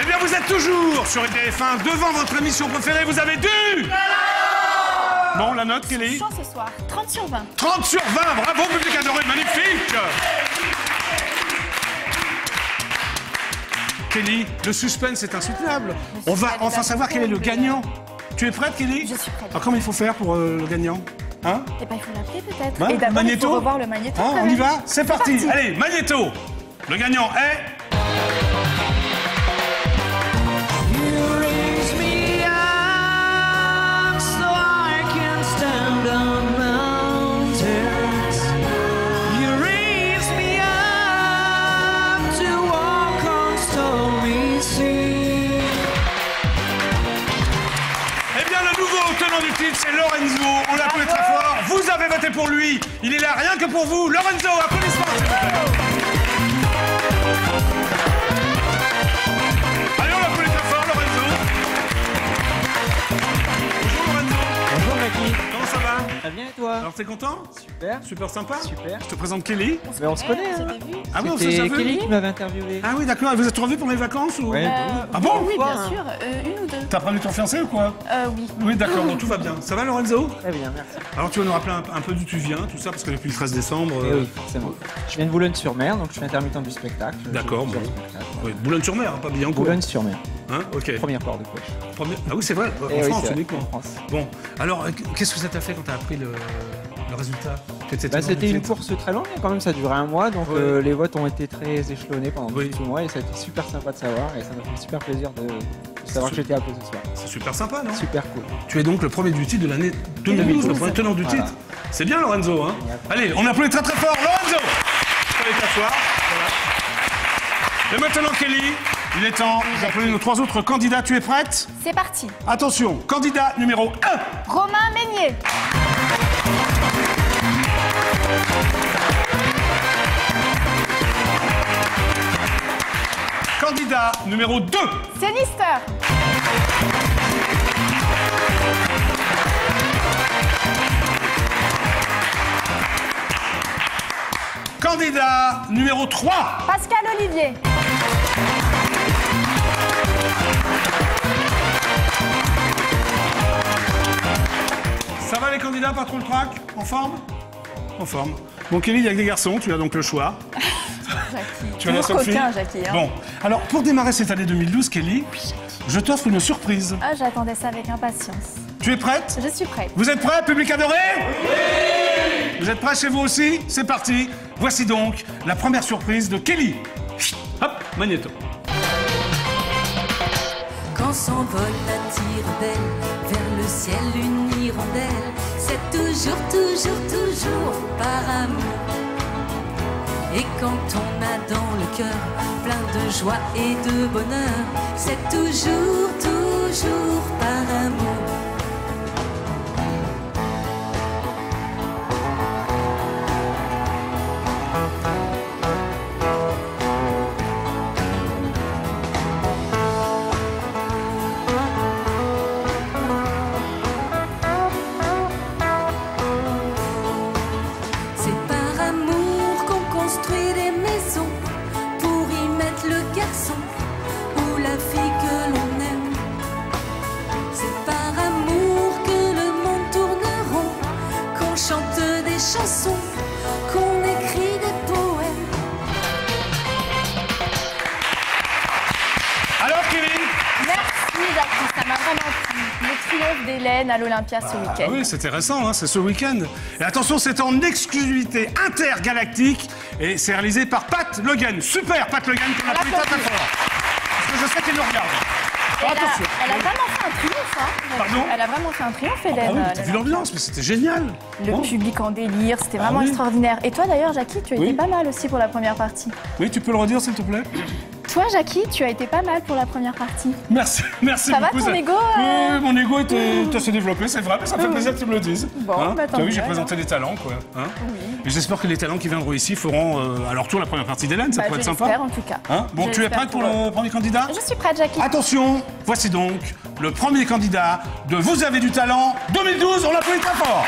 Eh bien, vous êtes toujours sur TF1 devant votre émission préférée. Vous avez dû... Bon, la note, Kelly? Chant ce soir, 30 sur 20. 30 sur 20, bravo, public adoré, magnifique. Kelly, le suspense est insoutenable. On va enfin savoir quel est le gagnant. Tu es prête, Kelly? Je suis prête. Alors, comment il faut faire pour le gagnant? Hein? Eh ben, il faut l'appeler peut-être. Ouais, Et d'abord, il Magnéto? faut revoir le magnéto. Hein, on y va? C'est parti. Allez, Magnéto. Le gagnant est... du titre, c'est Lorenzo. On l'applaudit très fort. Vous avez voté pour lui. Il est là rien que pour vous. Lorenzo, applaudissements. Allez, on l'applaudit très fort, Lorenzo. Bonjour, Lorenzo. Bonjour, Jackie. Comment ça va? Très bien, et toi? Alors, t'es content? Super. Super sympa? Super. Je te présente Kelly. Mais on se connaît, hein? Ah oui, on s'est C'est déjà vu. Kelly qui m'avait interviewé. Ah oui, d'accord. Vous êtes revus pour les vacances ou... Ouais. Ah bon? Oui, Fois, bien hein. sûr. Une ou deux. T'as prévenu ton fiancé ou quoi? Oui. Oui, d'accord. Bon, tout va bien. Ça va, Lorenzo? Très bien, merci. Alors, tu vas nous rappeler un peu d'où tu viens, tout ça, parce que depuis le 13 décembre... Eh oui, forcément. Je viens de Boulogne-sur-Mer, donc je suis intermittent du spectacle. D'accord, Je fais bon. plusieurs spectacles. Oui, Boulogne-sur-Mer, hein, pas Billancourt. Boulogne-sur-Mer. Hein? Ok. Première port de pêche. Ah oui, c'est vrai, en Eh oui, France c'est vrai, uniquement. en France. Bon, alors, qu'est-ce que ça t'a fait quand t'as appris le résultat? C'était une course très longue, quand même, ça a duré un mois, donc Ouais. Les votes ont été très échelonnés pendant Oui. tout le mois, et ça a été super sympa de savoir, et ça m'a fait super plaisir de savoir que j'étais appelé ce soir. C'est super sympa, non? Super cool. Tu es donc le premier du titre de l'année 2012, le premier tenant du Voilà. titre. C'est bien, Lorenzo, hein? Génial. Allez, on applaudit très très fort, Lorenzo! Vous allez t'asseoir. Voilà. Et maintenant, Kelly, il est temps d'appeler nos 3 autres candidats. Tu es prête? C'est parti. Attention, candidat numéro 1. Romain Meignier. Candidat numéro 2. Sinister. Candidat numéro 3. Pascal Olivier. Ça va les candidats, pas trop le trac? En forme? En forme. Bon, Kelly, il y a que des garçons, tu as donc le choix. Jackie. Tu as la seule fille? Aucun, Jackie. Hein. Bon, alors pour démarrer cette année 2012, Kelly, je t'offre une surprise. Ah, j'attendais ça avec impatience. Tu es prête? Je suis prête. Vous êtes prêts, public adoré? Oui! Vous êtes prêts chez vous aussi? C'est parti. Voici donc la première surprise de Kelly. Hop, magnéto. Quand s'envole la tire-belle vers le ciel une hirondelle, c'est toujours, toujours, toujours par amour. Et quand on a dans le cœur plein de joie et de bonheur, c'est toujours, toujours par amour. C'est par amour qu'on construit des maisons, pour y mettre le garçon ou la fille que l'on aime. C'est par amour que le monde tourne rond, qu'on chante des chansons, qu'on écrit des poèmes. Alors, Kelly? Merci, Jackie. Ça m'a vraiment plu. Le triomphe d'Hélène à l'Olympia ce week-end. Ah oui, c'était récent, hein, c'est ce week-end. Et attention, c'est en exclusivité intergalactique et c'est réalisé par Pat Logan. Super, Pat Logan, qu'on applaudit très très fort. Parce que je sais qu'il nous regarde. Alors, attention. Elle a vraiment fait un triomphe, hein. Pardon? Elle a vraiment fait un triomphe, Ah Hélène. oui, t'as vu l'ambiance, mais c'était génial. Le Bon. public en délire, c'était vraiment oui. extraordinaire. Et toi d'ailleurs, Jackie, tu as Oui. été pas mal aussi pour la première partie. Oui, tu peux le redire, s'il te plaît? Toi, Jackie, tu as été pas mal pour la première partie. Merci, merci Ça va, beaucoup. ton ego, Oui, mon ego était assez développé, c'est vrai, mais ça fait plaisir que tu me le dises. Bon, bah, tant tu as vu, mieux, j'ai présenté alors. des talents, quoi. Hein, Oui. et j'espère que les talents qui viendront ici feront à leur tour la première partie d'Hélène, ça Bah, pourrait je être sympa. l'espère, en tout cas. Hein, bon, Je tu es l'espère prête pour pour eux. le premier candidat? Je suis prête, Jackie. Attention, voici donc le premier candidat de Vous avez du talent 2012. On l'applaudit très fort.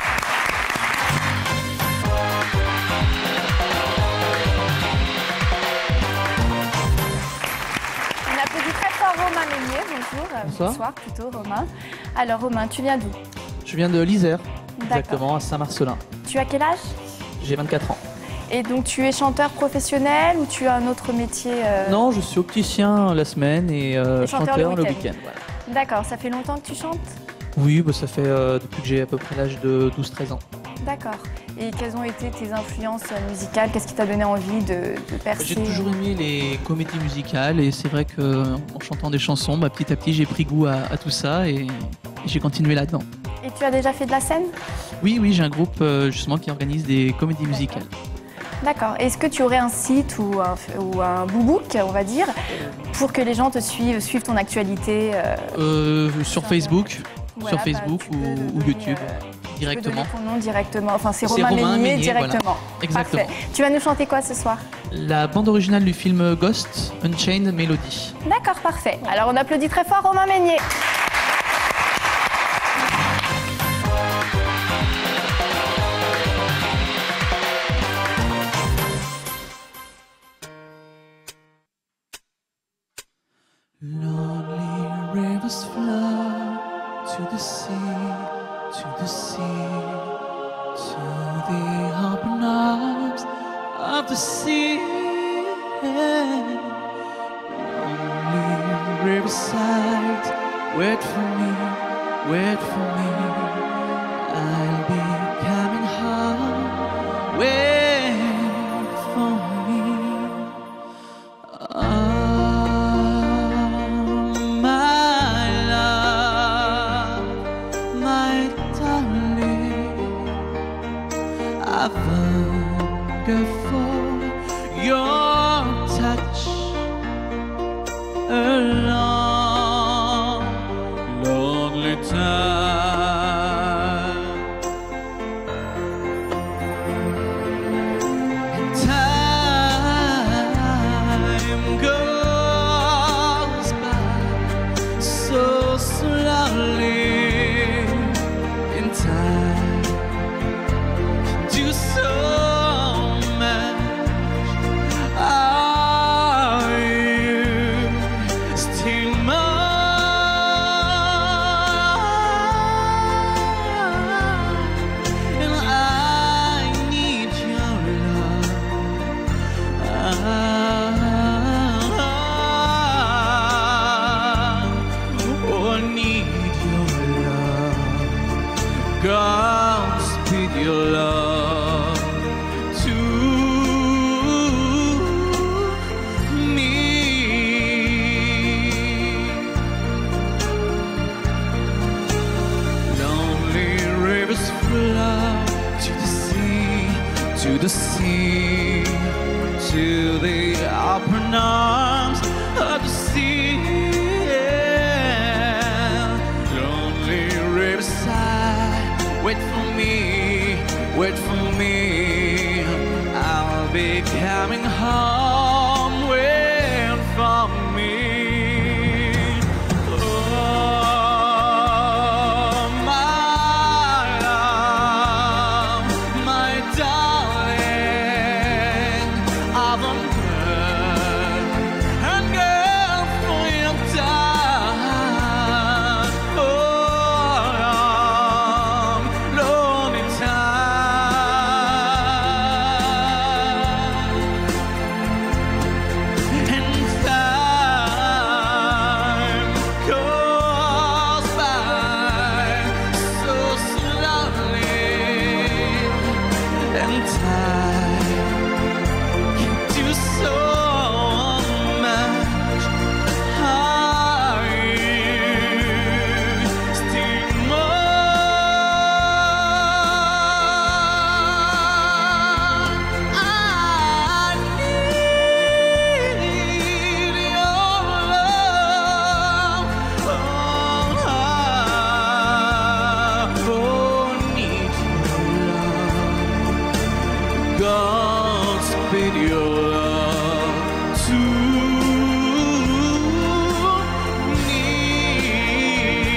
On applaudit très fort Romain Meunier. Bonjour. Bonsoir plutôt Romain. Alors Romain, tu viens d'où? Je viens de l'Isère, exactement, à Saint-Marcelin. Tu as quel âge? J'ai 24 ans. Et donc tu es chanteur professionnel ou tu as un autre métier Non, je suis opticien la semaine et chanteur le week-end. Voilà. D'accord, ça fait longtemps que tu chantes? Oui, bah, ça fait depuis que j'ai à peu près l'âge de 12-13 ans. D'accord. Et quelles ont été tes influences musicales? Qu'est-ce qui t'a donné envie de percer? J'ai toujours aimé les comédies musicales et c'est vrai qu'en chantant des chansons, bah, petit à petit j'ai pris goût à tout ça et j'ai continué là-dedans. Et tu as déjà fait de la scène? Oui, j'ai un groupe justement qui organise des comédies musicales. D'accord. Est-ce que tu aurais un site ou un boobook, on va dire, pour que les gens te suivent ton actualité sur Facebook, voilà, ou YouTube, directement. Tu peux donner ton nom directement. Enfin, c'est C'est Romain Meunier directement. Voilà. Exactement. Parfait. Tu vas nous chanter quoi ce soir? La bande originale du film Ghost, Unchained Melody. D'accord, parfait. Alors on applaudit très fort Romain Meunier. Lonely rivers flow to the sea, to the sea, to the open arms of the sea. Lonely riverside, wait for me, wait for me. I'll be coming home, wait for me. I've hungered for your touch a long, lonely time. And time goes by so slowly. In time do so much. Are you still mine? And I need your love. Oh, I need your love. Godspeed your love to me. Lonely rivers flow to the sea, to the sea, to the open arms of the sea. Lonely riverside, wait for me, wait for me. I'll be coming home, wait for me. Oh, my love, my darling, I've hungered for your touch. Oh, lonely time. And time goes by so slowly. And time can do so much. Are you still mine? I need your love. Oh, need your love. Godspeed your love to me.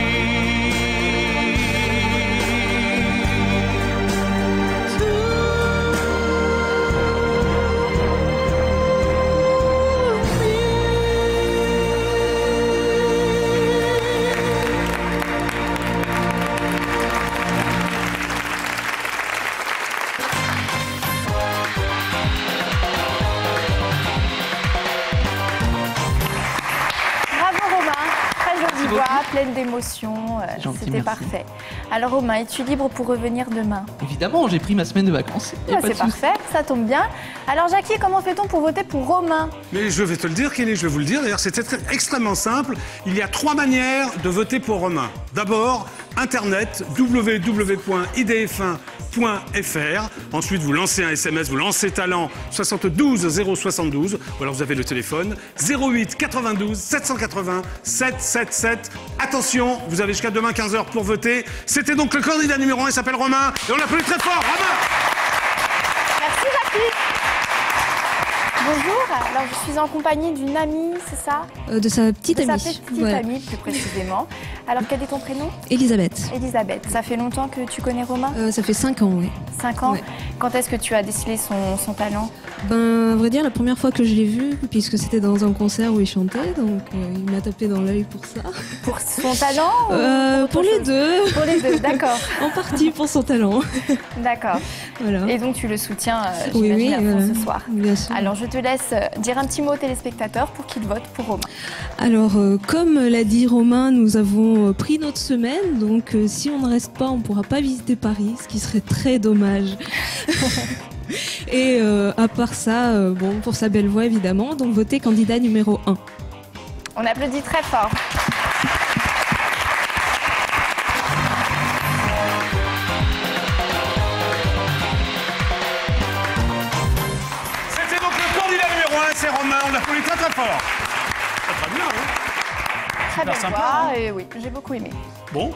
d'émotions. Gentil, C'était merci. parfait. Alors Romain, es-tu libre pour revenir demain? Évidemment, j'ai pris ma semaine de vacances. Y a pas de C'est souci. parfait, ça tombe bien. Alors Jackie, comment fait-on pour voter pour Romain? Mais je vais te le dire, Kelly, je vais vous le dire. D'ailleurs, c'est extrêmement simple. Il y a 3 manières de voter pour Romain. D'abord, Internet, www.idf1.fr. Ensuite, vous lancez un SMS, vous lancez talent 72 072. Ou alors vous avez le téléphone 08 92 780 777. Attention, vous avez jusqu'à demain 15h pour voter. C'était donc le candidat numéro 1, il s'appelle Romain. Et on l'applaudit très fort, Romain! Merci Jackie. Bonjour, alors je suis en compagnie d'une amie, c'est ça? De sa petite De sa amie. petite Voilà. amie, plus précisément. Alors quel est ton prénom? Elisabeth. Elisabeth. Ça fait longtemps que tu connais Romain? Ça fait 5 ans, oui. 5 ans. Ouais. Quand est-ce que tu as décelé son talent? Ben, à vrai dire, la première fois que je l'ai vu, puisque c'était dans un concert où il chantait, donc il m'a tapé dans l'œil pour ça. Pour son talent ou Pour autre les chose? deux. Pour les deux, d'accord. En partie pour son talent. D'accord. Voilà. Et donc tu le soutiens, Oui, j'imagine, oui, à fond voilà. ce soir. Bien sûr. Alors je te laisse dire un petit mot aux téléspectateurs pour qu'ils votent pour Romain. Alors, comme l'a dit Romain, nous avons pris notre semaine, donc si on ne reste pas, on ne pourra pas visiter Paris, ce qui serait très dommage. Et à part ça, bon, pour sa belle voix évidemment, donc votez candidat numéro 1. On applaudit très fort. C'était donc le candidat numéro 1, c'est Romain. On l'applaudit très très fort. Très bien, hein? Très belle sympa, voix, hein. et oui, j'ai beaucoup aimé. Bon,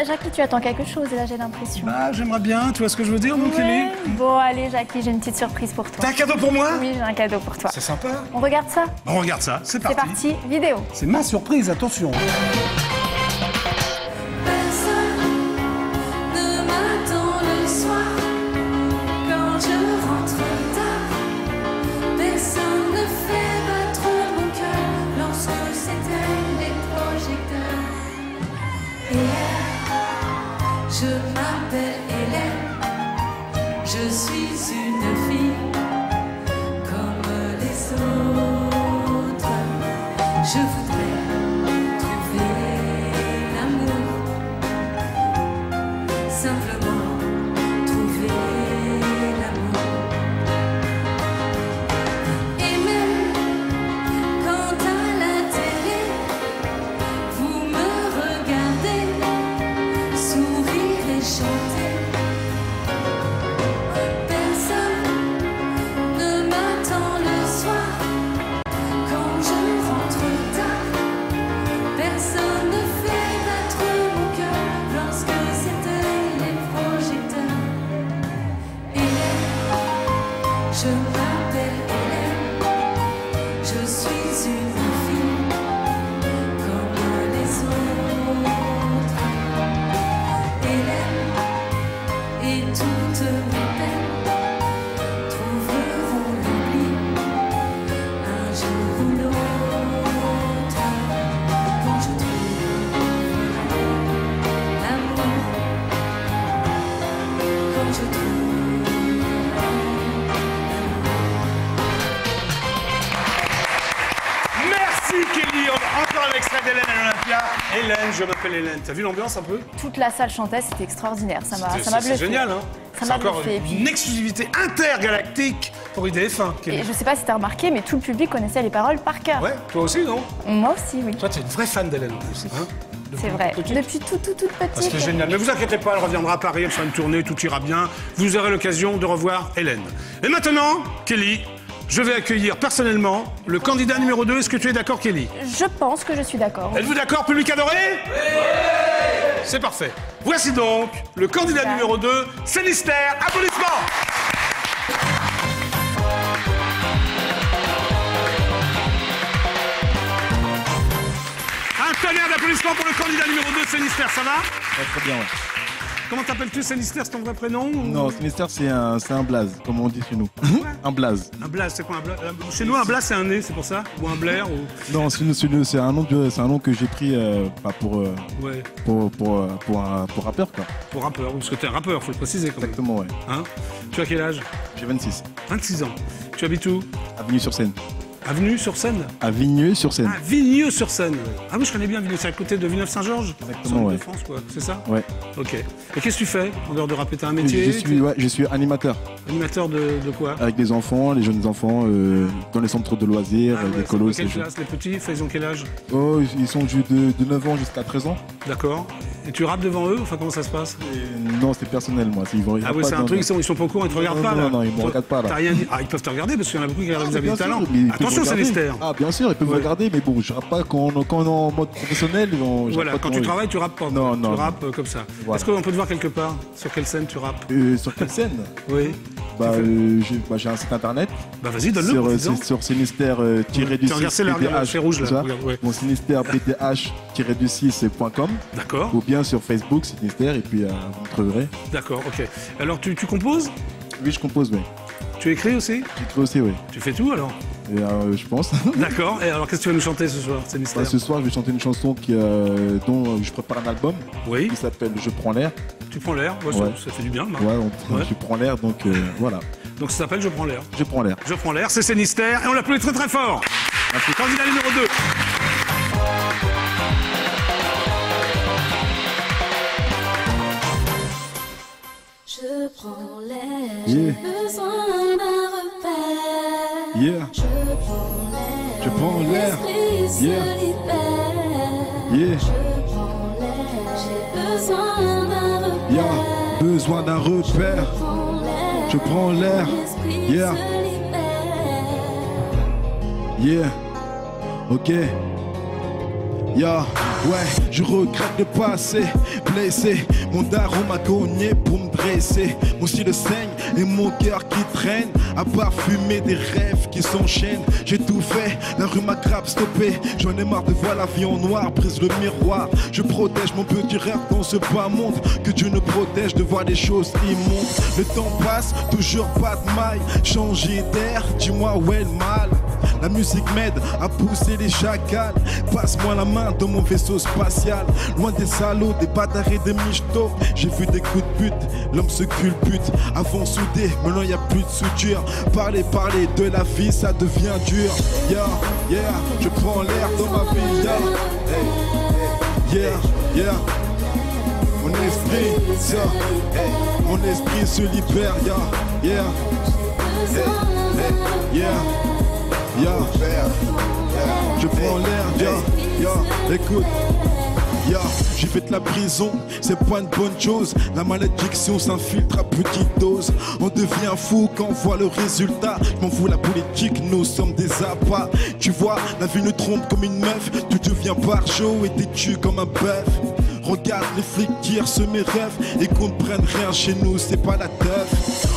Jackie, tu attends quelque chose, là j'ai l'impression. bah j'aimerais bien, tu vois ce que je veux dire, mon Ouais. Kelly? Bon, allez Jackie, j'ai une petite surprise pour toi. T'as un cadeau pour moi? Oui, j'ai un cadeau pour toi. C'est sympa. On regarde ça? On regarde ça, c'est C'est parti. parti, vidéo. C'est ma surprise, attention. Personne ne m'attend le soir quand je rentre tard. Personne ne fait battre mon cœur lorsque s'éteignent les projecteurs. Et je m'appelle Hélène, je suis une fille comme les autres. Je voudrais trouver l'amour, simplement trouver l'amour. Et même quand à la télé vous me regardez sourire et chanter, personne ne m'attend le soir quand je rentre tard. Personne ne fait battre mon cœur lorsque s'éteignent les projecteurs. Hélène, je m'appelle Hélène, je suis une fille comme les autres. Hélène, et toutes mes peines trouveront l'oubli un jour ou l'autre. Quand je trouverai l'amour, quand je trouverai Merci Kelly. Encore un extrait d'Hélène à l'Olympia. Hélène, je m'appelle Hélène. T'as vu l'ambiance un peu? Toute la salle chantait, c'était extraordinaire. Ça m'a C'est bluffé. génial, hein? Ça C'est m'a encore bluffé. Et puis- une exclusivité intergalactique pour IDF1. Kelly. Et je sais pas si t'as remarqué, mais tout le public connaissait les paroles par cœur. Ouais, toi aussi, non? Moi aussi, oui. Toi, t'es une vraie fan d'Hélène en plus. Hein? Depuis C'est vrai. toute petite. Depuis toute petite. Ah, c'est génial. Mais vous inquiétez pas, elle reviendra à Paris, elle fera une tournée, tout ira bien. Vous aurez l'occasion de revoir Hélène. Et maintenant, Kelly, je vais accueillir personnellement le candidat numéro 2. Est-ce que tu es d'accord, Kelly? Je pense que je suis d'accord. Êtes-vous d'accord, public adoré? Oui! C'est parfait. Voici donc le candidat numéro 2, Célistère. Applaudissements! Un tonnerre d'applaudissements pour le candidat numéro 2, Célistère. Ça va? Très bien, ouais. Comment t'appelles-tu, Célistère? C'est ton vrai prénom ou- Non, Sinister, c'est un blaze, comme on dit chez nous. Un blaze. Un blaze, c'est quoi un blaze? Chez nous, un blaze, c'est un nez, c'est pour ça? Ou un blaire ou... Non, c'est un nom que j'ai pris pas Ouais, pour rappeur, quoi. pour rappeur. Parce que t'es un rappeur, faut le préciser quand même. Exactement, ouais. Hein? Tu as quel âge? J'ai 26. 26 ans. Tu habites où? Avenue sur Seine. Avenue sur Seine. À Vigneux-sur-Seine. Ah, Vigneux-sur-Seine. Ah oui, je connais bien Vigneux, c'est à côté de Villeneuve-Saint-Georges. Exactement, ouais. De France, quoi. C'est ça? Ouais. Ok. Et qu'est-ce que tu fais en dehors de rapper? T'as un métier? Je suis animateur. Animateur de quoi? Avec des enfants, les jeunes enfants, dans les centres de loisirs, des colos. Quelle classe? Les petits, ils ont quel âge? Oh, ils sont de 9 ans jusqu'à 13 ans. D'accord. Et tu rappes devant eux? Enfin, comment ça se passe? Non, c'est personnel, moi. Ah oui, c'est un truc, ils sont pas au courant, ils te regardent pas, là. Non, ils me regardent pas, là. T'as rien dit? Ah, ils peuvent te regarder, parce qu'il y en a beaucoup qui regardent bien des sûr, talents. mais ils Attention, peuvent c'est regarder. mystère. Ah, bien sûr, ils peuvent regarder, mais bon, je rappe pas quand on est en mode professionnel. Voilà, quand tu travailles, tu rappes pas. Non, non. Tu rappes comme ça. Voilà. Est-ce qu'on peut te voir quelque part? Sur quelle scène tu rappes? Sur quelle scène? Oui. J'ai un site internet. Bah vas-y, donne-le. Sur Sinister Tu regardes, c'est rouge, là. Ouais. Mon Sinister BDH-6.com. D'accord. Ou bien sur Facebook, Sinister, et puis vous me trouverez. D'accord, ok. Alors, tu composes? Oui, je compose, oui. Tu écris aussi? J'écris aussi, oui. Tu fais tout, alors? Je pense. D'accord. Et alors, qu'est-ce que tu vas nous chanter ce soir? C'est mystère. Ce soir, je vais chanter une chanson dont je prépare un album. Oui. Qui s'appelle Je prends l'air. Tu prends l'air? Ouais, ça fait du bien. Je prends l'air, donc voilà. Donc ça s'appelle Je prends l'air. Je prends l'air. Je prends l'air, c'est Sinister et on l'applaudit très très fort. Merci. Candidat numéro 2. Je prends l'air, Yeah. j'ai besoin d'un repère. Yeah. Je prends l'air, l'esprit se libère. Yeah. Je prends l'air, j'ai besoin d'un repère. Yeah. Besoin d'un repère. Je prends l'air. L'esprit Yeah. se libère. Yeah. Ok. Yeah. Ouais, je regrette de passer blessé. Mon daron m'a cogné pour me dresser. Mon style saigne et mon cœur qui traîne. À parfumer des rêves qui s'enchaînent. J'ai tout fait, la rue m'a grave stoppé. J'en ai marre de voir la vie en noir, brise le miroir. Je protège mon petit rêve dans ce bas monde. Que Dieu nous protège de voir des choses immondes. Le temps passe, toujours pas de maille. Changer d'air, dis-moi où est le mal. La musique m'aide à pousser les chacals. Passe-moi la main dans mon vaisseau spatial. Loin des salauds, des bâtards et des michtos. J'ai vu des coups de pute, l'homme se culbute. Avant soudé, maintenant y a plus de soudure. Parler de la vie, ça devient dur. Yeah, yeah, je prends l'air dans ma vie. Yeah, hey, yeah, yeah. Mon esprit, yeah, hey, mon esprit se libère. Yeah, yeah, hey, yeah. Yeah, je prends l'air, écoute. J'ai fait de la prison, c'est pas une bonne chose. La malédiction s'infiltre à petite dose. On devient fou quand on voit le résultat. Je m'en fous la politique, nous sommes des appâts. Tu vois, la vie nous trompe comme une meuf. Tu deviens barjot et t'es tué comme un bœuf. Regarde les flics tirent sur mes rêves et comprennent rien chez nous, c'est pas la teuf.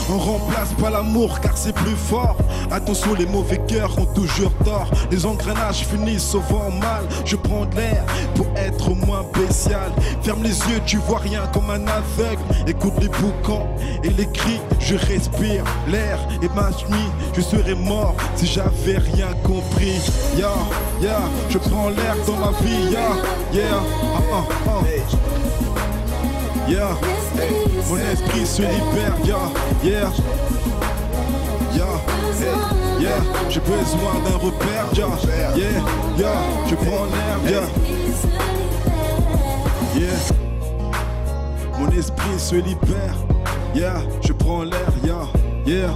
On remplace pas l'amour car c'est plus fort. Attention, les mauvais cœurs ont toujours tort. Les engrenages finissent souvent mal. Je prends de l'air pour être moins bestial. Ferme les yeux, tu vois rien comme un aveugle. Écoute les boucans et les cris, je respire l'air et ma nuit. Je serais mort si j'avais rien compris. Yeah, yeah, je prends l'air dans ma vie. Yeah, yeah, yeah, hey, mon esprit se libère, yeah, yeah, yeah, hey, yeah, j'ai besoin d'un repère, yeah, yeah, yeah, je prends l'air, yeah, yeah, mon esprit se libère, yeah, je prends l'air, yeah, yeah,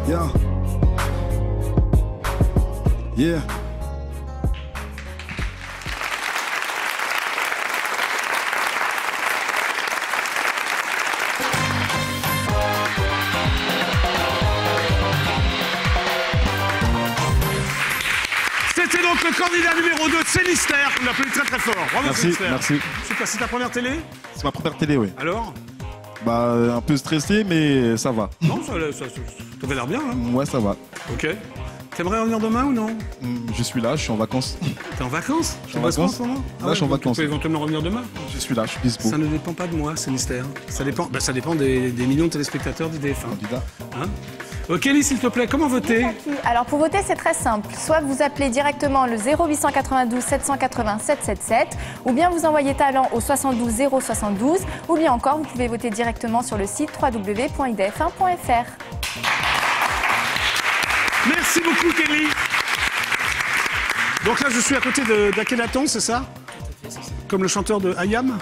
yeah, yeah. C'était donc le candidat numéro 2 de Sinister. On l'applaudit très très fort. Bravo, Merci, Sinister. merci. Super, c'est ta première télé? C'est ma première télé, oui. Alors? Bah, un peu stressé, mais ça va. Non, ça avait l'air bien. Hein. Ouais, ça va. Ok. T'aimerais revenir demain ou non? Je suis là, je suis en vacances. T'es en vacances? Je suis en vacances. Là, je suis en vacances. Tu peux éventuellement revenir demain? Je suis là, je suis dispo. Ça ne dépend pas de moi, Sinister. Ça dépend des millions de téléspectateurs d'IDF1. Candidat. Hein? Kelly, s'il te plaît, comment voter? Alors pour voter, c'est très simple. Soit vous appelez directement le 0892 780 777, ou bien vous envoyez talent au 72 072, ou bien encore vous pouvez voter directement sur le site www.idf1.fr. Merci beaucoup, Kelly. Donc là, je suis à côté d'Akhenaton, c'est ça? Comme le chanteur de Ayam?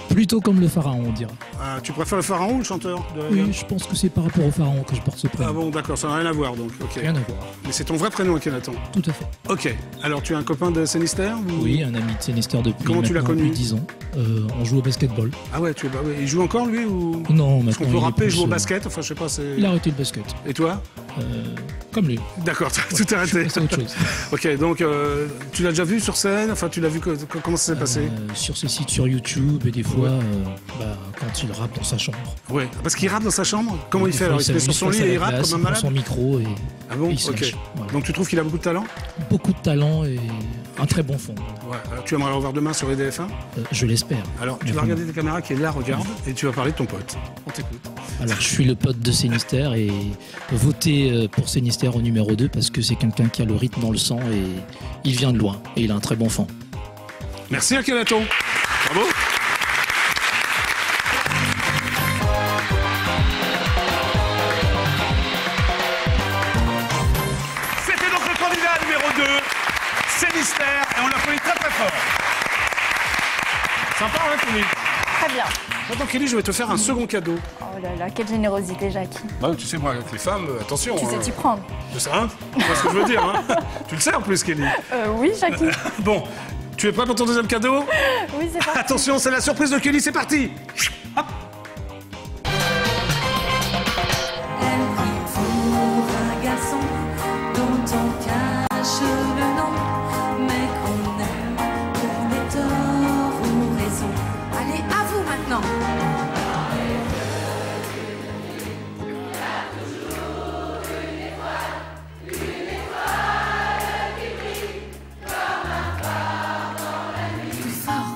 Plutôt comme le pharaon, on dirait. Ah, tu préfères le pharaon ou le chanteur de Ayam? Oui, je pense que c'est par rapport au pharaon que je porte ce prénom. Ah bon, d'accord, ça n'a rien à voir donc. Ok. Rien à voir. Mais c'est ton vrai prénom, Akhenaton? Tout à fait. Ok. Alors, tu es un copain de Sinister ou... Oui, un ami de Sinister depuis, Comment tu l'as connu? depuis 10 ans. On joue au basketball. Ah ouais, il joue encore lui ou... Non, Parce qu'on maintenant. peut il est rapper, plus, jouer au basket, enfin je sais pas, c'est... Il a arrêté le basket. Et toi? Comme lui. D'accord, tout est arrêté. C'est autre chose. Ok, donc tu l'as déjà vu sur scène? Enfin, tu l'as vu, comment ça s'est passé? Sur ses sites sur YouTube et des fois, quand il rappe dans sa chambre. Ouais, parce qu'il rappe dans sa chambre? Comment il Des fait fois, alors? Il se met sur s'amuse son face lit à et la il rappe glace, comme un il prend malade? son micro et Ah bon? il se Ok. lâche. Voilà. Donc tu trouves qu'il a beaucoup de talent? Beaucoup de talent et un très bon fond. Ouais. Alors tu aimerais l'envers demain sur EDF1? Je l'espère. Alors tu Mais vas vraiment. regarder tes caméras qui est là, regarde, et tu vas parler de ton pote. On t'écoute. Alors, je suis le pote de Sinister et votez pour Sinister au numéro 2 parce que c'est quelqu'un qui a le rythme dans le sang et il vient de loin et il a un très bon fond. Merci Akhenaton. Bravo. C'était donc le candidat numéro 2, Sinister, et on l'applaudit très très fort. Sympa, hein, Kelly? Très bien. Maintenant, Kelly, je vais te faire un second cadeau. Oh là là, quelle générosité, Jackie. Bah, tu sais, moi, avec les femmes, attention. Tu sais t'y prendre. Tu sais, hein? Tu vois ce que je veux dire, hein? Tu le sais en plus, Kelly. Oui, Jackie. Bon, tu es prêt pour ton deuxième cadeau? Oui, c'est parti. Attention, c'est la surprise de Kelly, c'est parti! Hop. Elle prie pour un garçon dont on cache le nom, mais qu'on aime, qu'on ait tort ou raison. Allez, à vous maintenant. Plus fort.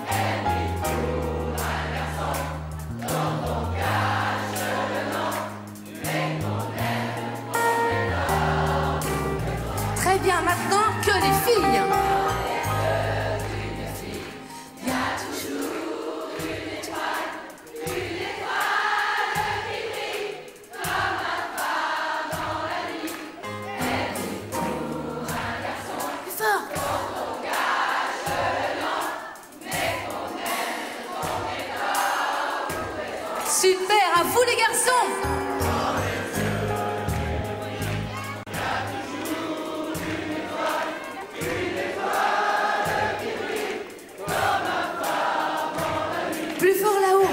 Très bien, maintenant que les filles. Il y a toujours une étoile qui brille comme un phare dans la nuit. Elle est pour un garçon plus fort. Dont on cache le nom, mais qu'on aime, qu'on est tort ou raison. Super, à vous les garçons. Plus fort là-haut.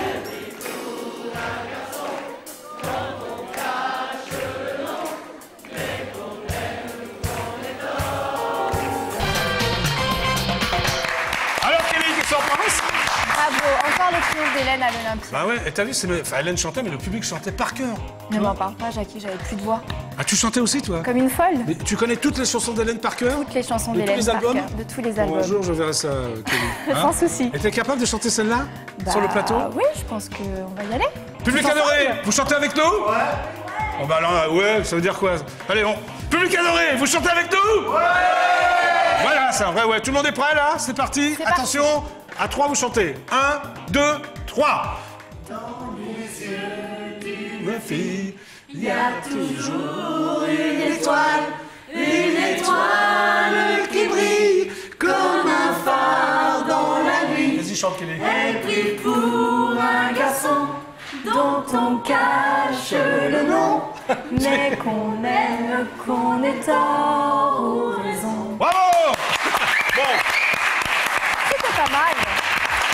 Alors, Kelly, qu'est-ce que tu en penses? Bravo, encore le triomphe d'Hélène à l'Olympia. Bah ouais, et t'as vu, enfin, Hélène chantait, mais le public chantait par cœur. Ne m'en parle pas, Jackie, j'avais plus de voix. Ah, tu chantais aussi, toi? Comme une folle. Mais tu connais toutes les chansons d'Hélène par cœur? Toutes les chansons De tous d'Hélène les par albums? cœur, de tous les Bon, albums. un jour, je verrai ça, Kelly. Hein? Sans souci. Et t'es capable de chanter celle-là? Bah, Sur le plateau? Oui, je pense qu'on va y aller. Public Tous adoré, ensemble. vous chantez avec nous? Ouais. Oh bah alors, ouais, ça veut dire quoi? Allez, on... Public adoré, vous chantez avec nous? Ouais. Voilà, c'est un vrai ouais. Tout le monde est prêt, là? C'est parti. C'est Attention, à 3, vous chantez. 1, 2, 3. Dans les yeux d'une fille, il y a toujours une étoile qui brille comme un phare dans la nuit. Vas-y, chante, Kelly. Elle prie pour un garçon dont on cache le nom, Mais qu'on aime, qu'on ait tort ou raison. Bravo. Bon, C'était pas mal.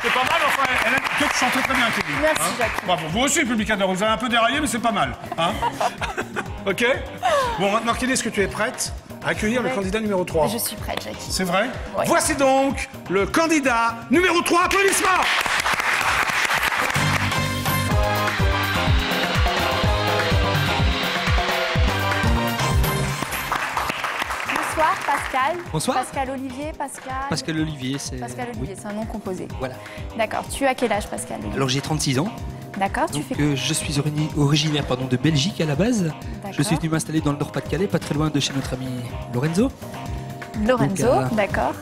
c'est pas mal, enfin, Hélène, toi, tu chantais très bien, Kelly. Merci, Jackie. Bravo, vous aussi, public adoré. Vous avez un peu déraillé, mais c'est pas mal. Hein? Ok? Bon, maintenant, Kelly, est-ce que tu es prête à accueillir le Ouais. candidat numéro 3? Je suis prête, Jackie. C'est vrai? Ouais. Voici donc le candidat numéro 3. Applaudissements! Bonsoir, Pascal. Bonsoir. Pascal Olivier, Pascal Olivier, c'est... Pascal Olivier, c'est un nom composé. Voilà. D'accord. Tu as quel âge, Pascal Olivier? Alors j'ai 36 ans, D'accord, tu donc fais je suis originaire de Belgique à la base. Je suis venu m'installer dans le Nord-Pas-de-Calais, pas très loin de chez notre ami Lorenzo. Lorenzo, donc, d'accord.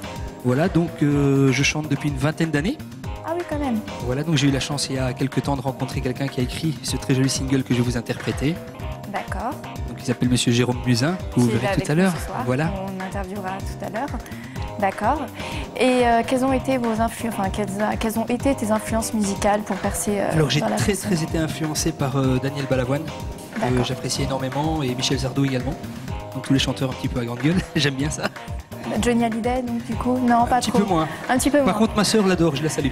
Voilà, donc je chante depuis une vingtaine d'années. Ah oui, quand même. Voilà, donc j'ai eu la chance il y a quelques temps de rencontrer quelqu'un qui a écrit ce très joli single que je vais vous interpréter. D'accord. Donc qui s'appelle Monsieur Jérôme Musin, que vous Qui est verrez avec tout à nous l'heure. ce soir. Voilà. On interviewera tout à l'heure. D'accord. Et quelles ont été quelles ont été tes influences musicales pour percer Alors j'ai dans la très chanson été influencé par Daniel Balavoine, que j'apprécie énormément, et Michel Sardou également. Donc tous les chanteurs un petit peu à grande gueule, j'aime bien ça. Johnny Hallyday, donc du coup, non, pas Un petit trop. peu moins. Un petit peu moins. Par contre, ma sœur l'adore, je la salue.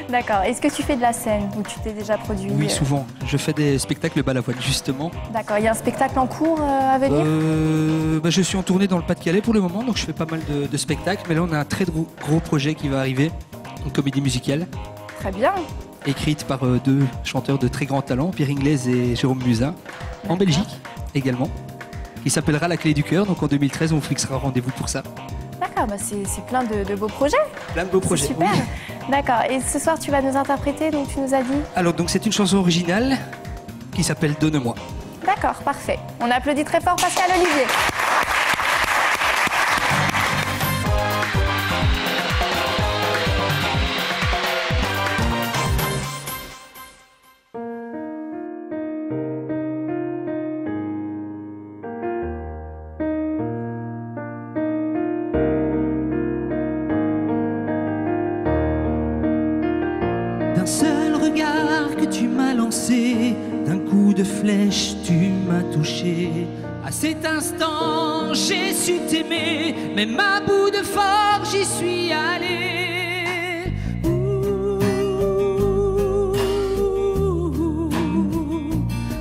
D'accord. Est-ce que tu fais de la scène ou tu t'es déjà produit Oui, souvent. Je fais des spectacles Balavoine, justement. D'accord. Il y a un spectacle en cours à venir Je suis en tournée dans le Pas-de-Calais pour le moment, donc je fais pas mal de spectacles. Mais là, on a un très gros projet qui va arriver, une comédie musicale, Très bien. écrite par deux chanteurs de très grand talent, Pierre Ingles et Jérôme Musin, en Belgique également, qui s'appellera La Clé du Cœur. Donc en 2013, on vous fixera rendez-vous pour ça. D'accord. Bah c'est plein de beaux projets. Plein de beaux C'est projets. super. oui. D'accord. Et ce soir, tu vas nous interpréter, donc tu nous as dit Alors, donc c'est une chanson originale qui s'appelle Donne-moi. D'accord, parfait. On applaudit très fort Pascal Olivier. D'un seul regard que tu m'as lancé, d'un coup de flèche tu m'as touché. À cet instant j'ai su t'aimer, même à bout de force j'y suis allé.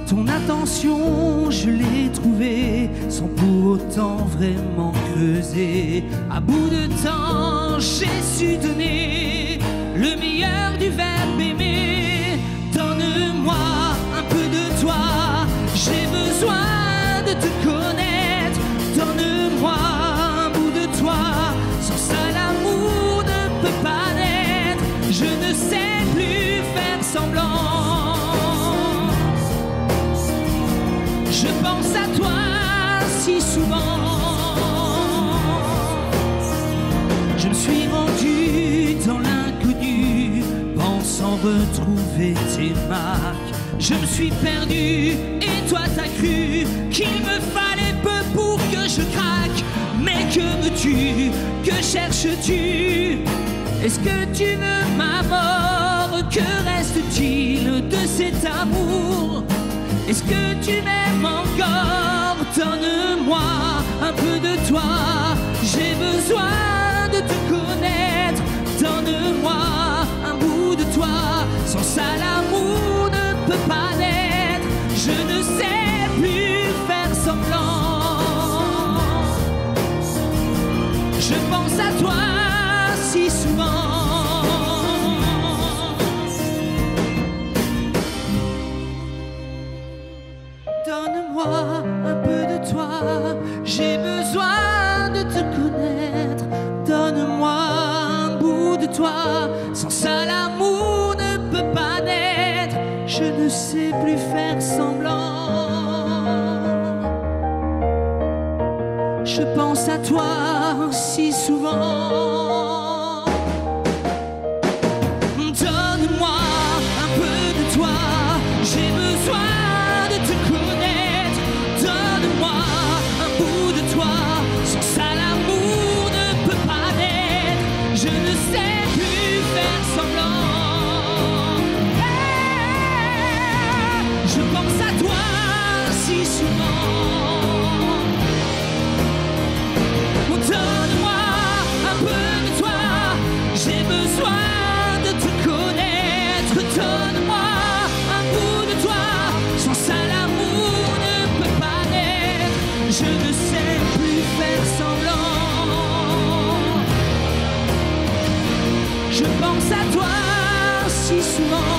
Ton attention je l'ai trouvée, sans pour autant vraiment creuser. À bout de temps j'ai su donner le meilleur du verbe aimer. Donne-moi un peu de toi, j'ai besoin de te connaître. Donne-moi un bout de toi, sans ça l'amour ne peut pas naître. Je ne sais plus faire semblant. Je pense à toi si souvent. Je me suis rendu dans l'inconnu, pensant retrouver tes marques. Je me suis perdu et toi t'as cru qu'il me fallait peu pour que je craque. Mais que veux-tu, que cherches-tu? Est-ce que tu veux ma mort? Que reste-t-il de cet amour? Est-ce que tu m'aimes encore? Donne-moi un peu de toi, j'ai besoin de te connaître. Donne-moi un bout de toi, sans ça l'amour ne peut pas naître. Je ne sais plus faire semblant. Je pense à toi si souvent. Donne-moi un peu de toi, j'ai besoin de te connaître. Donne-moi un bout de toi, sans ça l'amour ne peut pas naître. Je ne sais plus faire semblant. Je pense à toi si souvent. Donne-moi un peu de toi, j'ai besoin de te connaître. Donne-moi un bout de toi, sans ça l'amour ne peut pas naître. Je ne sais plus faire semblant. Je pense à toi si souvent. Donne-moi un peu de toi, j'ai besoin de te connaître. Donne-moi un bout de toi, sans ça l'amour ne peut pas naître. Je ne sais plus faire semblant. Je pense à toi si souvent.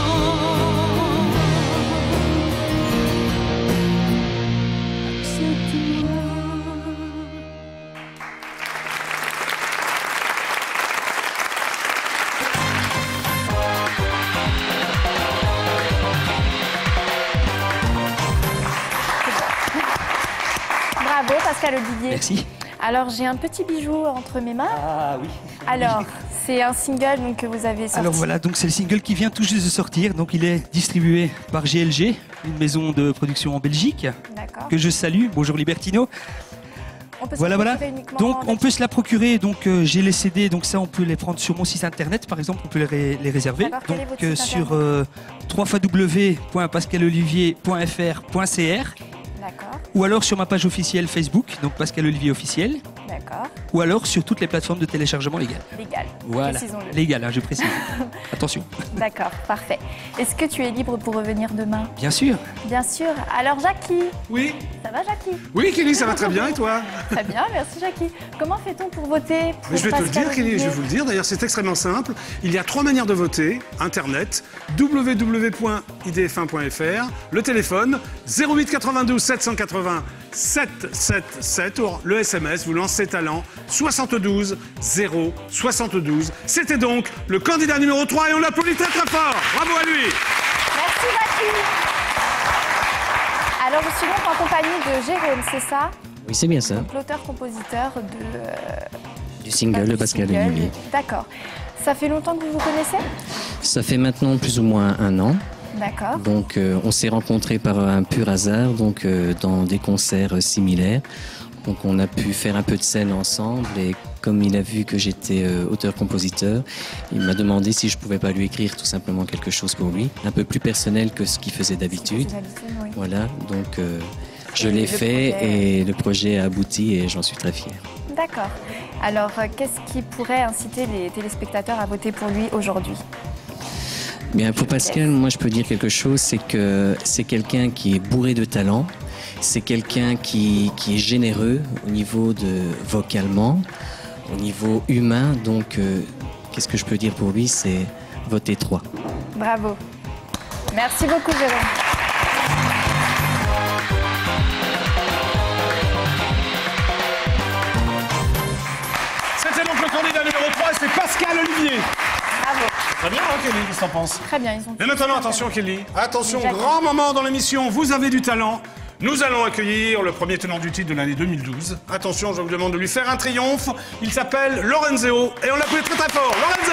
Accepte-moi. Bravo Pascal Olivier. Merci. Alors j'ai un petit bijou entre mes mains. Ah oui. Alors C'est un single donc, que vous avez sorti. Alors voilà, donc c'est le single qui vient tout juste de sortir. Donc il est distribué par GLG, une maison de production en Belgique, que je salue. Bonjour Libertino. Voilà. Donc on peut se la procurer. Donc j'ai les CD. Donc ça, on peut les prendre sur mon site internet, par exemple. On peut les réserver. Donc sur www.pascalolivier.fr.cr. Ou alors sur ma page officielle Facebook, donc Pascal Olivier officiel. D'accord. Ou alors sur toutes les plateformes de téléchargement légales. Légal. Voilà. Légal, hein, je précise. Attention. D'accord, parfait. Est-ce que tu es libre pour revenir demain? Bien sûr. Bien sûr. Alors Jackie. Oui. Ça va Jackie? Oui Kelly, ça va très bien et toi? Très bien, merci Jackie. Comment fait-on pour voter pour Mais je vais te le Pascal dire Kelly, Olivier? je vais vous le dire. D'ailleurs, c'est extrêmement simple. Il y a 3 manières de voter. Internet, www.idf1.fr, le téléphone 08 92 780 777 ou le SMS, vous lancez talent 72 0 72. C'était donc le candidat numéro 3 et on l'applaudit très très fort. Bravo à lui. Merci Jackie. Alors je suis donc en compagnie de Jérôme, c'est ça? Oui, c'est bien ça. L'auteur-compositeur Du single de Pascal Olivier. D'accord. Ça fait longtemps que vous vous connaissez? Ça fait maintenant plus ou moins 1 an. D'accord. Donc on s'est rencontrés par un pur hasard, donc dans des concerts similaires. Donc on a pu faire un peu de scène ensemble et comme il a vu que j'étais auteur-compositeur, il m'a demandé si je pouvais pas lui écrire tout simplement quelque chose pour lui, un peu plus personnel que ce qu'il faisait d'habitude. Oui. Voilà, donc je l'ai fait et le projet a abouti et j'en suis très fier. D'accord. Alors qu'est-ce qui pourrait inciter les téléspectateurs à voter pour lui aujourd'hui? Bien, pour Pascal, moi je peux dire quelque chose, c'est que c'est quelqu'un qui est bourré de talent, c'est quelqu'un qui est généreux au niveau de vocalement, au niveau humain, donc qu'est-ce que je peux dire pour lui, c'est voter 3. Bravo. Merci beaucoup Jérôme. C'était donc le candidat numéro 3 et c'est Pascal Olivier. Bravo. Très bien, hein, Kelly, qu'est-ce que t'en penses? Très bien, ils ont. Et maintenant, attention Kelly, attention, Jackie. grand moment dans l'émission, vous avez du talent. Nous allons accueillir le premier tenant du titre de l'année 2012. Attention, je vous demande de lui faire un triomphe. Il s'appelle Lorenzo et on l'applaudit très très fort. Lorenzo!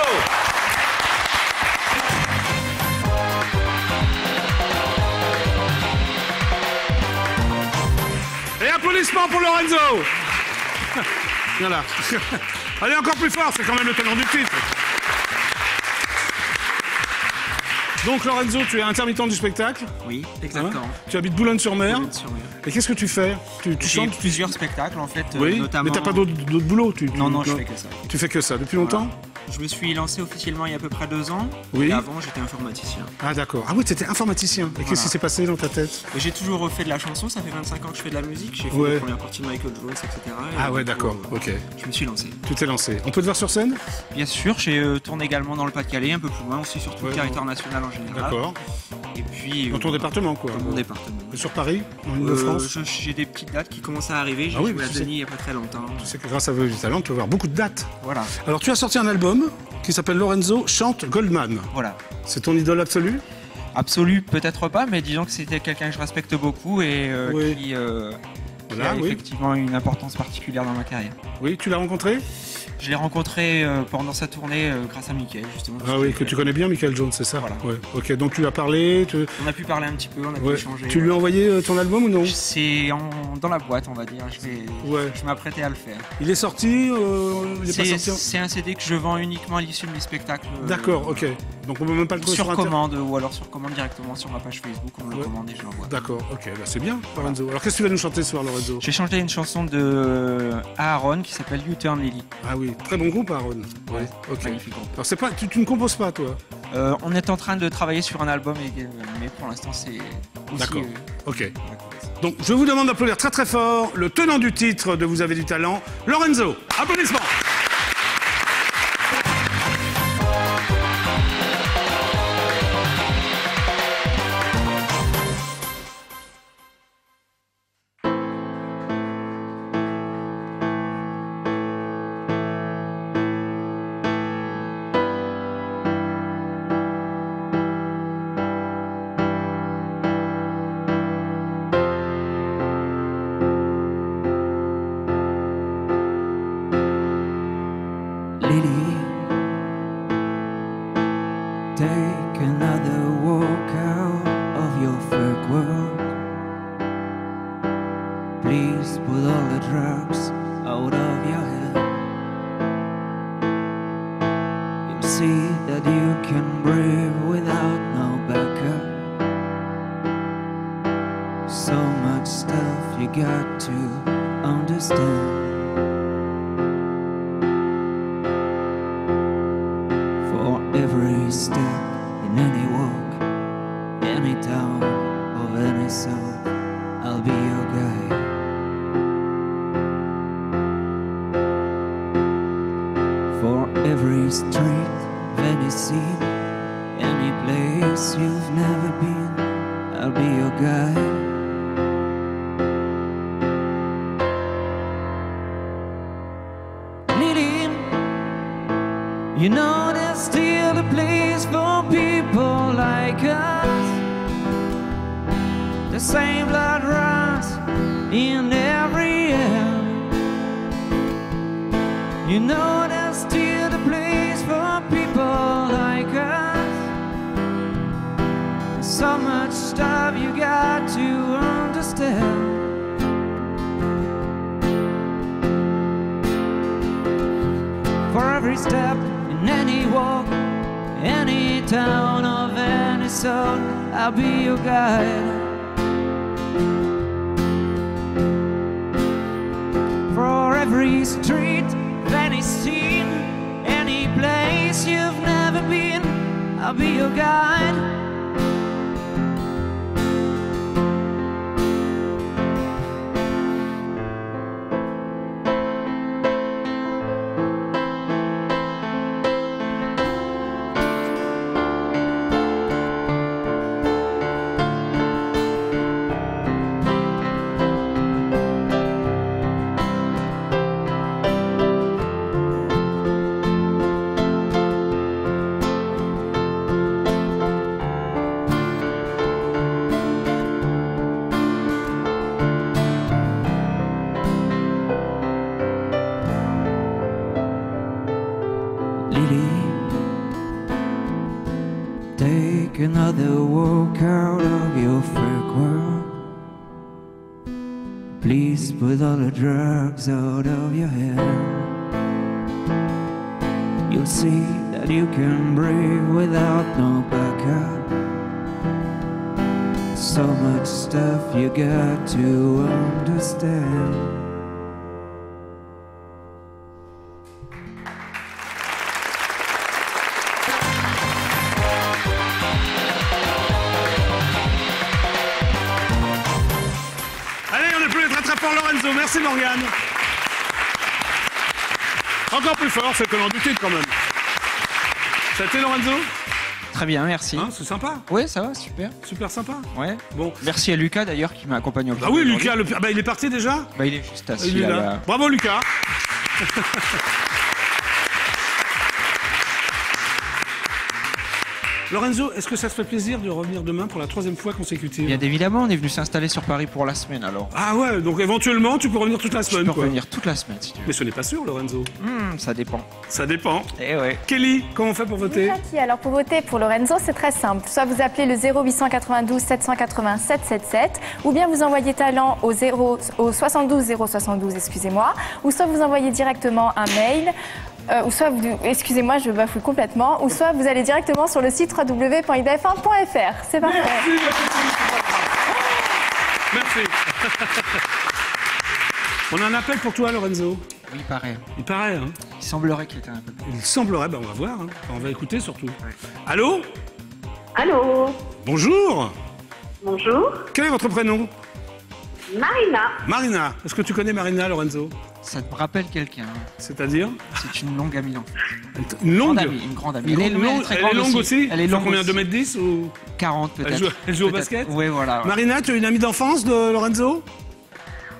Et applaudissements pour Lorenzo! Voilà. Allez, encore plus fort, c'est quand même le tenant du titre. Donc Lorenzo, tu es intermittent du spectacle? Oui, exactement. Hein, tu habites Boulogne-sur-Mer? Boulogne-sur-Mer. Et qu'est-ce que tu fais? Tu J'ai chantes? plusieurs spectacles en fait, Oui, notamment... mais t'as pas d'autre boulot? Non, je fais que ça. Tu fais que ça, depuis longtemps? Je me suis lancé officiellement il y a à peu près 2 ans. Oui. Et avant, j'étais informaticien. Ah d'accord. Ah oui, t'étais informaticien. Et qu'est-ce qui s'est passé dans ta tête? J'ai toujours fait de la chanson, ça fait 25 ans que je fais de la musique. J'ai fait les premières parties de Michael Jones, etc. Ah ouais, d'accord, ok. Je me suis lancé. Tu t'es lancé. On peut te voir sur scène? Bien sûr, j'ai tourné également dans le Pas-de-Calais, un peu plus loin aussi, sur tout le territoire national en général. D'accord. Et puis... Dans ton département, quoi? Dans mon département. Et sur Paris? En Ile-de-France? J'ai des petites dates qui commencent à arriver. J'ai joué à Denis il n'y a pas très longtemps. Tu sais que grâce à Vœux du Talent, tu vas avoir beaucoup de dates. Voilà. Alors tu as sorti un album qui s'appelle Lorenzo chante Goldman. Voilà. C'est ton idole absolue? Absolue, peut-être pas, mais disons que c'était quelqu'un que je respecte beaucoup et qui a effectivement une importance particulière dans ma carrière. Oui, tu l'as rencontré? Je l'ai rencontré pendant sa tournée grâce à Michael, justement. Ah oui, que tu connais bien, Michael Jones, c'est ça? Voilà. Ouais. Ok, donc tu lui as parlé. On a pu parler un petit peu, on a pu échanger. Tu lui as envoyé ton album ou non? C'est dans la boîte, on va dire. Je m'apprêtais à le faire. Il est sorti? Il est pas sorti? C'est un CD que je vends uniquement à l'issue de mes spectacles. D'accord, ok. Donc on peut même pas le trouver sur commande ou alors sur commande directement sur ma page Facebook, on me le commande et je l'envoie. D'accord, ok, bah c'est bien, Lorenzo. Alors qu'est-ce que tu vas nous chanter ce soir, Lorenzo? J'ai chanté une chanson de Aaron qui s'appelle You Turn Lily. Ah oui, très bon groupe, Aaron. Ouais, ok. Magnifique groupe. Alors c'est pas, tu ne composes pas, toi? On est en train de travailler sur un album, mais pour l'instant c'est aussi... D'accord, ok. Donc je vous demande d'applaudir très très fort le tenant du titre de Vous avez du talent, Lorenzo. Applaudissements. Take another walk out of your fake world. Please put all the drugs out of your head. You'll see that you can breathe without no backup. So much stuff you got to understand. For every step in any walk, any town of any sort, I'll be your guide. For every street, any scene, any place you've never been, I'll be your guide. You know there's still a place for people like us. The same blood runs in every air. You know there's still a place for people like us. There's so much stuff you got to understand. For every step in any walk, any town of any sort, I'll be your guide. For every street, any scene, any place you've never been, I'll be your guide. Take another walk out of your fake world. Please put all the drugs out of your head. You'll see that you can breathe without no backup. So much stuff you got to understand. Lorenzo, merci Morgane. Encore plus fort, c'est que l'on doutait quand même. Ça a été Lorenzo? Très bien, merci. Hein, c'est sympa? Oui, ça va, super. Super sympa? Ouais. Bon. Merci à Lucas d'ailleurs qui m'a accompagné au Ah oui, Lucas, il est parti déjà? Bah, il est juste assis. Il est là. Bravo Lucas. Lorenzo, est-ce que ça te fait plaisir de revenir demain pour la 3e fois consécutive? Bien évidemment, on est venu s'installer sur Paris pour la semaine alors. Ah ouais, donc éventuellement tu peux revenir toute la semaine. Je peux revenir toute la semaine si tu veux. Mais ce n'est pas sûr, Lorenzo. Ça dépend. Ça dépend. Eh ouais. Kelly, comment on fait pour voter? Alors pour voter pour Lorenzo, c'est très simple. Soit vous appelez le 0892 780 777, ou bien vous envoyez talent au 72 072, excusez-moi, ou soit vous envoyez directement un mail. Ou soit, excusez-moi, je bafouille complètement, ou soit vous allez directement sur le site www.idf1.fr. C'est parfait. Merci. On a un appel pour toi, Lorenzo. Oui, il paraît. Il paraît, hein. Il semblerait qu'il était un peu. Il semblerait, ben on va voir. Hein. On va écouter surtout. Ouais. Allô? Allô? Bonjour. Bonjour. Quel est votre prénom? Marina. Marina. Est-ce que tu connais Marina, Lorenzo? Ça te rappelle quelqu'un. C'est-à-dire? C'est une longue amie d'enfance. Une longue? Une grande amie. Elle est longue aussi? Elle est longue. Combien, 2m10 ou 40 peut-être. Elle joue au basket? Oui, voilà. Ouais. Marina, tu as une amie d'enfance de Lorenzo?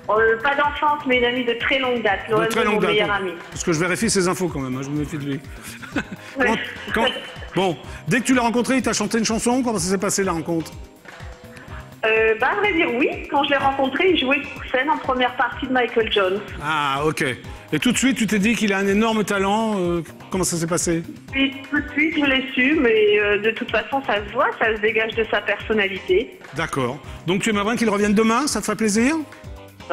Pas d'enfance, mais une amie de très longue date. Lorenzo est mon meilleur ami. Parce que je vérifie ses infos quand même, hein, je me méfie de lui. Ouais. Bon, dès que tu l'as rencontré, il t'a chanté une chanson? Comment ça s'est passé la rencontre? À vrai dire, oui. Quand je l'ai rencontré, il jouait sur scène en première partie de Michael Jones. Ah, ok. Et tout de suite, tu t'es dit qu'il a un énorme talent. Comment ça s'est passé? Et tout de suite, je l'ai su, mais de toute façon, ça se voit, ça se dégage de sa personnalité. D'accord. Donc tu aimerais bien qu'il revienne demain, ça te ferait plaisir?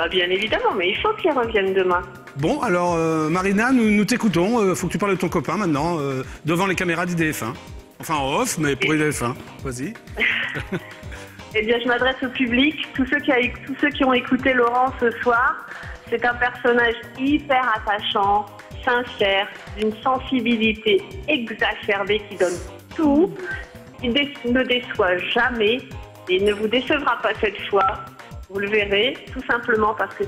Bien évidemment, mais il faut qu'il revienne demain. Bon, alors Marina, nous t'écoutons. Faut que tu parles de ton copain maintenant, devant les caméras d'IDF1. Enfin en off, mais pour IDF1. Vas-y. Eh bien, je m'adresse au public, tous ceux qui ont écouté Laurent ce soir. C'est un personnage hyper attachant, sincère, d'une sensibilité exacerbée qui donne tout. Il ne déçoit jamais et il ne vous décevra pas cette fois. Vous le verrez, tout simplement parce que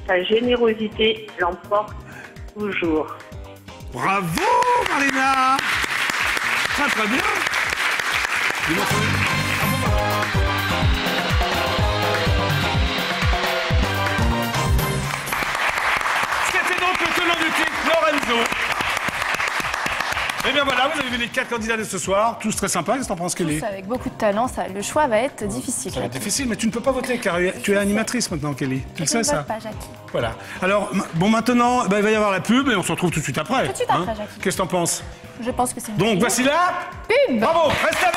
sa générosité l'emporte toujours. Bravo, Marina! Très très bien. C'était donc le tenant du titre, Lorenzo. Et bien voilà, vous avez vu les 4 candidats de ce soir, tous très sympas, qu'est-ce que t'en penses, Kelly? Tous avec beaucoup de talent, le choix va être difficile. Ça va être difficile, mais tu ne peux pas voter car tu es animatrice maintenant, Kelly. Tu le sais, ça? Je ne vote pas, Jackie. Voilà. Alors, bon, maintenant, il va y avoir la pub et on se retrouve tout de suite après. Tout de suite après, Jackie. Qu'est-ce que t'en penses? Je pense que c'est une Donc, voici la pub. Bravo, reste avec